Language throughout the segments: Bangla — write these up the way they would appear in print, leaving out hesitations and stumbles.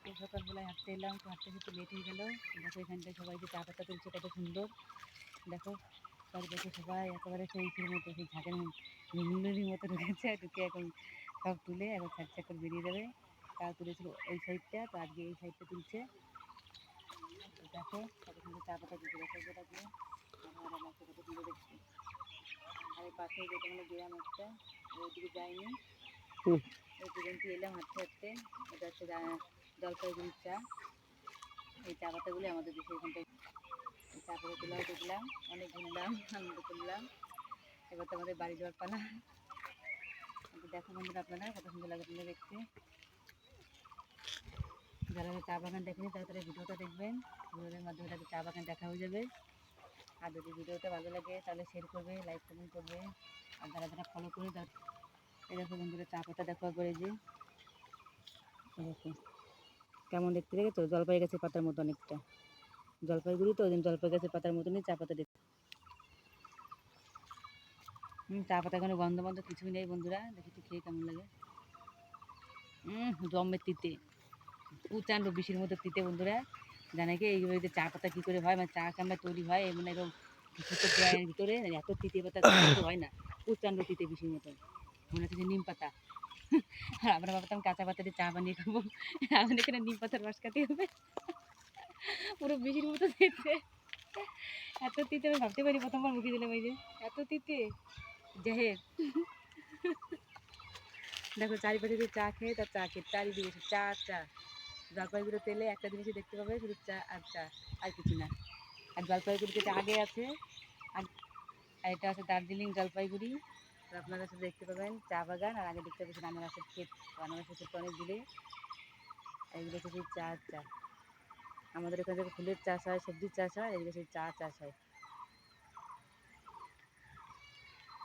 তো সকালবেলায় হাঁটতে এলাম, তো হাঁটতে হাঁটতে লেট হয়ে গেল। দেখো এখানটায় সবাই যে চা পাতা তুলছে কত সুন্দর। দেখো চারিপাশে সবাই একেবারে সেই ইসের মতো, সেই ঝাঁকের মিলমিলির মতো ঢুকেছে, ঢুকে এখন সব তুলে এখন ছাক ছাক করে বেরিয়ে যাবে। তারা তুলেছিল এই সাইডটা, তো আজকে এই সাইডটা তুলছে। দেখো কত সুন্দর চা পাতা তুলছে, দেখো এটা দিয়ে আবার মাছটা কত সুন্দর দেখছে। আর এই পাশে যেটা মানে গ্রাম একটা, ওইদিকে যায়নি, এই পর্যন্ত এলাম হাঁটতে হাঁটতে। এটা হচ্ছে জলপাইগুড়ির চা। এই চা পাতাগুলি আমাদের দেশে এখানটায় এই চা পাতা তোলাও দেখলাম, অনেক ঘুরলাম, আনন্দ করলাম। এবার তো আমাদের বাড়ি যাওয়ার পালা। দেখো বন্ধুরা আপনারা কত সুন্দর লাগে তোমরা দেখতে। যারা চা বাগান দেখেনি তারা তারা ভিডিওটা দেখবেন, ভিডিওর মাধ্যমে তাদের চা বাগান দেখা হয়ে যাবে। আর যদি ভিডিওটা ভালো লাগে তাহলে শেয়ার করবে, লাইক কমেন্ট করবে। আর যারা যারা ফলো করে এই দেখো বন্ধুরা চা পাতা দেখো একবার, এই যে দেখো কেমন দেখতে, দেখেছো জলপাই গাছের পাতার মতো অনেকটা। জলপাইগুড়ি তো ওই জন্য জলপাই গাছের পাতার মতনই চা পাতা দেখতে। চা পাতা কোনো গন্ধ বন্ধ কিছুই নেই বন্ধুরা, দেখি তো খেয়ে কেমন লাগে। জম্মের তিতে, প্রচণ্ড বিষের মতো তিতে বন্ধুরা। জানে কি এইগুলো যে চা পাতা কী করে হয়, মানে চা কামড়া তৈরি হয় মানে এরকম কিছু তো দেয় ভিতরে, এত তিতে পাতা তো হয় না, প্রচণ্ড তিতে বিষের মতো। মনে হচ্ছে যে নিম পাতা। আর আমরা ভাবতাম কাঁচা পাতা দিয়ে চা বানিয়ে খাবো, এখন এখানে নিম পাতার রস কাটি হবে, পুরো বিষের মতো তিতে। এত তিতে আমি ভাবতে পারি, প্রথমবার মুখে দিলাম এই যে এত তিতে জেহের। দেখো চারিপাশে যে চা খেয়ে তার চা খেয়ে চারিদিকে চা চা। জলপাইগুড়ি তেলে একটা জিনিসই দেখতে পাবে, শুধু চা আর চা, আর কিছু না। আর জলপাইগুড়ি যেটা আগে আছে, আর এটা আছে দার্জিলিং জলপাইগুড়ি। তো আপনারা শুধু দেখতে পাবেন চা বাগান, আর আগে দেখতে পাচ্ছেন আনারসের ক্ষেত, আনারসের ক্ষেত অনেক দূরে। এগুলো হচ্ছে সেই চা চা। আমাদের এখানে থেকে ফুলের চাষ হয়, সবজির চাষ হয়, এগুলো সেই চা চাষ হয়।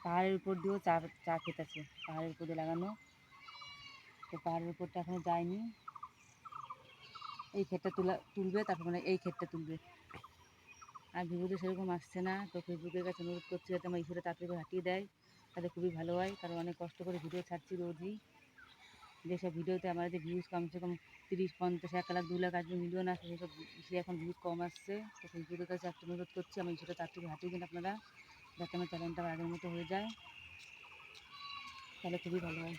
পাহাড়ের উপর দিয়েও চা চা ক্ষেত আছে, পাহাড়ের উপর দিয়ে লাগানো। তো পাহাড়ের উপরটা এখনো যায়নি, এই ক্ষেতটা তুলবে, তারপর মানে এই ক্ষেতটা তুলবে। আর ভিডিওতে সেরকম আসছে না, তো ফেসবুকের কাছে অনুরোধ করছি যাতে আমার ঈশ্বরে তাড়াতাড়ি করে হাঁটিয়ে দেয়, তাহলে খুবই ভালো হয়। কারণ অনেক কষ্ট করে ভিডিও ছাড়ছি রোজই, যেসব ভিডিওতে আমার যে ভিউজ কমসে কম 30-50 1 লাখ 2 লাখ আসবে, মিলিয়ন আসবে, সেসব সে এখন ভিউজ কম আসছে। তো ফেসবুকের কাছে একটা অনুরোধ করছি আমার ঈশ্বরে তাড়াতাড়ি হাঁটিয়ে দিন আপনারা, যাতে আমার চ্যানেলটা আগের মতো হয়ে যায়, তাহলে খুবই ভালো হয়।